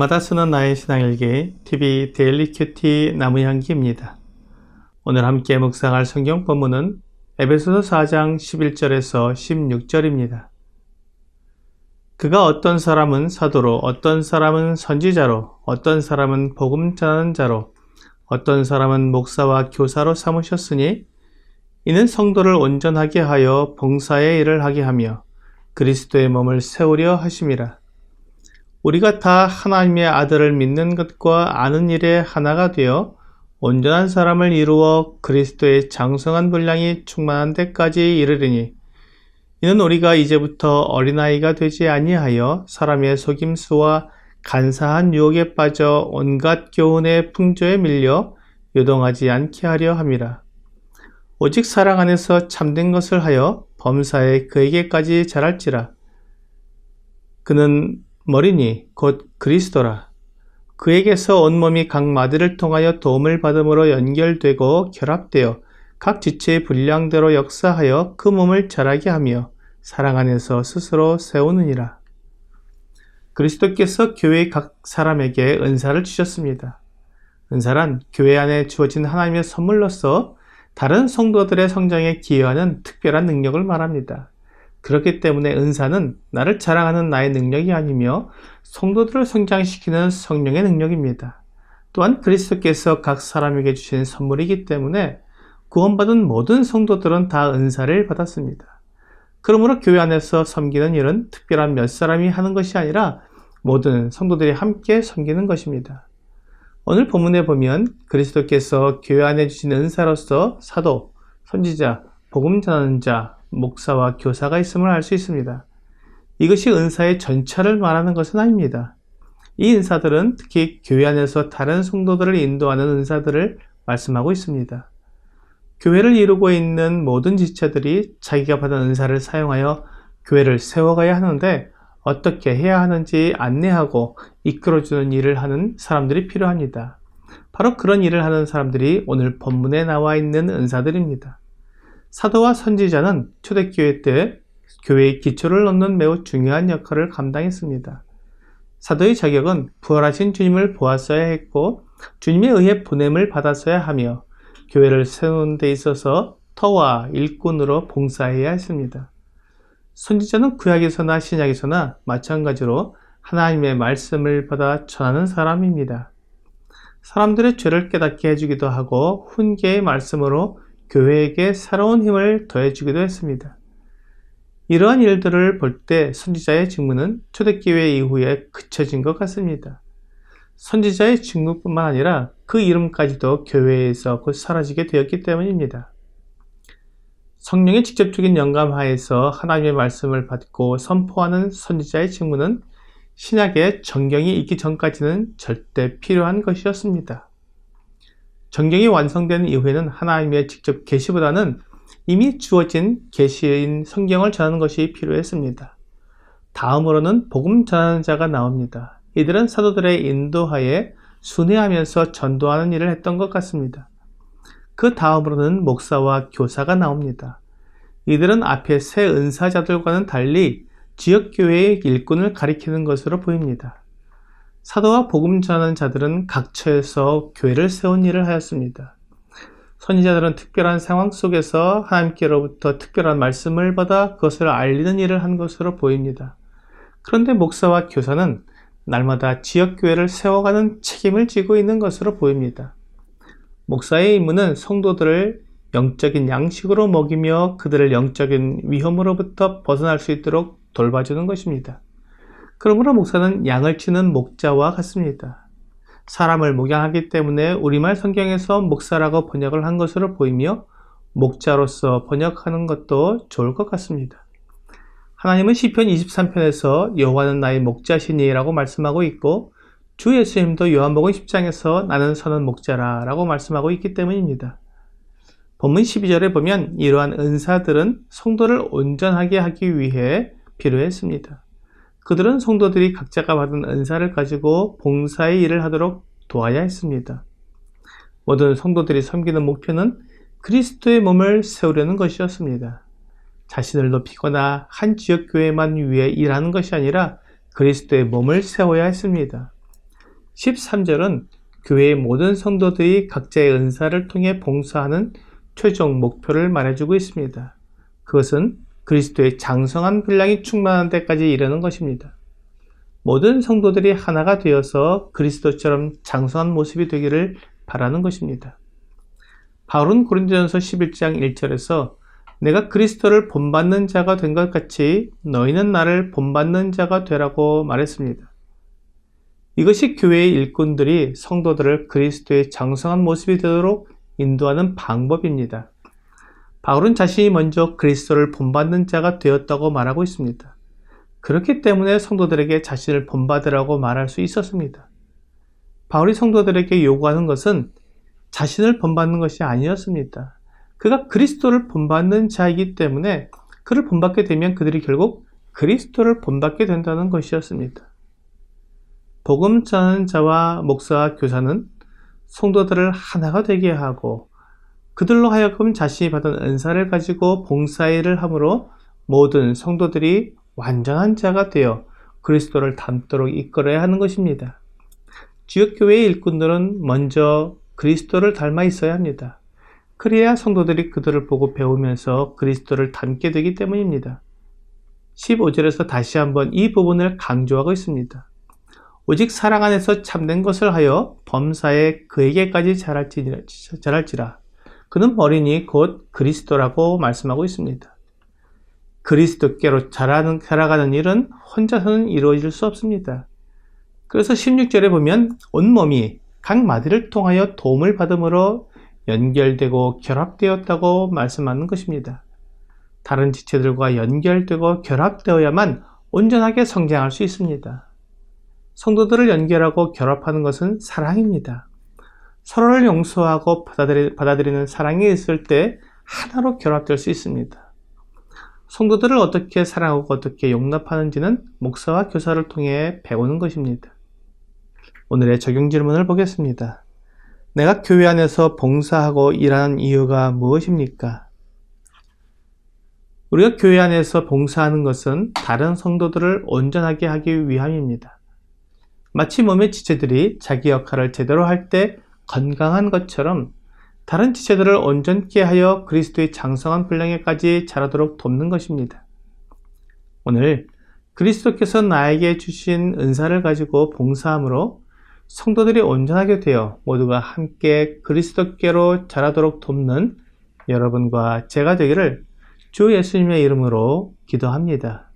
날마다 쓰는 나의 신앙일기 TV 데일리 큐티 나무향기입니다. 오늘 함께 묵상할 성경 본문은 에베소서 4장 11절에서 16절입니다. 그가 어떤 사람은 사도로, 어떤 사람은 선지자로, 어떤 사람은 복음 전하는 자로, 어떤 사람은 목사와 교사로 삼으셨으니 이는 성도를 온전하게 하여 봉사의 일을 하게 하며 그리스도의 몸을 세우려 하심이라. 우리가 다 하나님의 아들을 믿는 것과 아는 일에 하나가 되어 온전한 사람을 이루어 그리스도의 장성한 분량이 충만한 데까지 이르리니 이는 우리가 이제부터 어린아이가 되지 아니하여 사람의 속임수와 간사한 유혹에 빠져 온갖 교훈의 풍조에 밀려 요동하지 않게 하려 함이라. 오직 사랑 안에서 참된 것을 하여 범사에 그에게까지 자랄지라. 그는 머리니 곧 그리스도라. 그에게서 온몸이 각 마디를 통하여 도움을 받음으로 연결되고 결합되어 각 지체의 분량대로 역사하여 그 몸을 자라게 하며 사랑 안에서 스스로 세우느니라. 그리스도께서 교회의 각 사람에게 은사를 주셨습니다. 은사란 교회 안에 주어진 하나님의 선물로서 다른 성도들의 성장에 기여하는 특별한 능력을 말합니다. 그렇기 때문에 은사는 나를 자랑하는 나의 능력이 아니며 성도들을 성장시키는 성령의 능력입니다. 또한 그리스도께서 각 사람에게 주신 선물이기 때문에 구원받은 모든 성도들은 다 은사를 받았습니다. 그러므로 교회 안에서 섬기는 일은 특별한 몇 사람이 하는 것이 아니라 모든 성도들이 함께 섬기는 것입니다. 오늘 본문에 보면 그리스도께서 교회 안에 주신 은사로서 사도, 선지자, 복음 전하는 자, 목사와 교사가 있음을 알 수 있습니다. 이것이 은사의 전체를 말하는 것은 아닙니다. 이 은사들은 특히 교회 안에서 다른 성도들을 인도하는 은사들을 말씀하고 있습니다. 교회를 이루고 있는 모든 지체들이 자기가 받은 은사를 사용하여 교회를 세워가야 하는데 어떻게 해야 하는지 안내하고 이끌어주는 일을 하는 사람들이 필요합니다. 바로 그런 일을 하는 사람들이 오늘 본문에 나와 있는 은사들입니다. 사도와 선지자는 초대교회 때 교회의 기초를 놓는 매우 중요한 역할을 감당했습니다. 사도의 자격은 부활하신 주님을 보았어야 했고 주님에 의해 보냄을 받았어야 하며 교회를 세우는 데 있어서 터와 일꾼으로 봉사해야 했습니다. 선지자는 구약에서나 신약에서나 마찬가지로 하나님의 말씀을 받아 전하는 사람입니다. 사람들의 죄를 깨닫게 해주기도 하고 훈계의 말씀으로 교회에게 새로운 힘을 더해주기도 했습니다. 이러한 일들을 볼 때 선지자의 직무는 초대교회 이후에 그쳐진 것 같습니다. 선지자의 직무뿐만 아니라 그 이름까지도 교회에서 곧 사라지게 되었기 때문입니다. 성령의 직접적인 영감 하에서 하나님의 말씀을 받고 선포하는 선지자의 직무는 신약에 정경이 있기 전까지는 절대 필요한 것이었습니다. 정경이 완성된 이후에는 하나님의 직접 계시보다는 이미 주어진 계시인 성경을 전하는 것이 필요했습니다. 다음으로는 복음 전하는 자가 나옵니다. 이들은 사도들의 인도하에 순회하면서 전도하는 일을 했던 것 같습니다. 그 다음으로는 목사와 교사가 나옵니다. 이들은 앞에 세 은사자들과는 달리 지역교회의 일꾼을 가리키는 것으로 보입니다. 사도와 복음 전하는 자들은 각 처에서 교회를 세운 일을 하였습니다. 선지자들은 특별한 상황 속에서 하나님께로부터 특별한 말씀을 받아 그것을 알리는 일을 한 것으로 보입니다. 그런데 목사와 교사는 날마다 지역교회를 세워가는 책임을 지고 있는 것으로 보입니다. 목사의 임무는 성도들을 영적인 양식으로 먹이며 그들을 영적인 위험으로부터 벗어날 수 있도록 돌봐주는 것입니다. 그러므로 목사는 양을 치는 목자와 같습니다. 사람을 목양하기 때문에 우리말 성경에서 목사라고 번역을 한 것으로 보이며 목자로서 번역하는 것도 좋을 것 같습니다. 하나님은 시편 23편에서 여호와는 나의 목자시니 라고 말씀하고 있고 주 예수님도 요한복음 10장에서 나는 선한 목자라 라고 말씀하고 있기 때문입니다. 본문 12절에 보면 이러한 은사들은 성도를 온전하게 하기 위해 필요했습니다. 그들은 성도들이 각자가 받은 은사를 가지고 봉사의 일을 하도록 도와야 했습니다. 모든 성도들이 섬기는 목표는 그리스도의 몸을 세우려는 것이었습니다. 자신을 높이거나 한 지역교회만 위해 일하는 것이 아니라 그리스도의 몸을 세워야 했습니다. 13절은 교회의 모든 성도들이 각자의 은사를 통해 봉사하는 최종 목표를 말해주고 있습니다. 그것은 그리스도의 장성한 분량이 충만한 데까지 이르는 것입니다. 모든 성도들이 하나가 되어서 그리스도처럼 장성한 모습이 되기를 바라는 것입니다. 바울은 고린도전서 11장 1절에서 내가 그리스도를 본받는 자가 된 것 같이 너희는 나를 본받는 자가 되라고 말했습니다. 이것이 교회의 일꾼들이 성도들을 그리스도의 장성한 모습이 되도록 인도하는 방법입니다. 바울은 자신이 먼저 그리스도를 본받는 자가 되었다고 말하고 있습니다. 그렇기 때문에 성도들에게 자신을 본받으라고 말할 수 있었습니다. 바울이 성도들에게 요구하는 것은 자신을 본받는 것이 아니었습니다. 그가 그리스도를 본받는 자이기 때문에 그를 본받게 되면 그들이 결국 그리스도를 본받게 된다는 것이었습니다. 복음 전하는 자와 목사와 교사는 성도들을 하나가 되게 하고 그들로 하여금 자신이 받은 은사를 가지고 봉사일을 함으로 모든 성도들이 완전한 자가 되어 그리스도를 닮도록 이끌어야 하는 것입니다. 지역교회의 일꾼들은 먼저 그리스도를 닮아 있어야 합니다. 그래야 성도들이 그들을 보고 배우면서 그리스도를 닮게 되기 때문입니다. 15절에서 다시 한번 이 부분을 강조하고 있습니다. 오직 사랑 안에서 참된 것을 하여 범사에 그에게까지 자랄지라. 그는 머리니 곧 그리스도라고 말씀하고 있습니다. 그리스도께로 자라가는 일은 혼자서는 이루어질 수 없습니다. 그래서 16절에 보면 온몸이 각 마디를 통하여 도움을 받음으로 연결되고 결합되었다고 말씀하는 것입니다. 다른 지체들과 연결되고 결합되어야만 온전하게 성장할 수 있습니다. 성도들을 연결하고 결합하는 것은 사랑입니다. 서로를 용서하고 받아들이는 사랑이 있을 때 하나로 결합될 수 있습니다. 성도들을 어떻게 사랑하고 어떻게 용납하는지는 목사와 교사를 통해 배우는 것입니다. 오늘의 적용 질문을 보겠습니다. 내가 교회 안에서 봉사하고 일하는 이유가 무엇입니까? 우리가 교회 안에서 봉사하는 것은 다른 성도들을 온전하게 하기 위함입니다. 마치 몸의 지체들이 자기 역할을 제대로 할 때 건강한 것처럼 다른 지체들을 온전케 하여 그리스도의 장성한 분량에까지 자라도록 돕는 것입니다. 오늘 그리스도께서 나에게 주신 은사를 가지고 봉사함으로 성도들이 온전하게 되어 모두가 함께 그리스도께로 자라도록 돕는 여러분과 제가 되기를 주 예수님의 이름으로 기도합니다.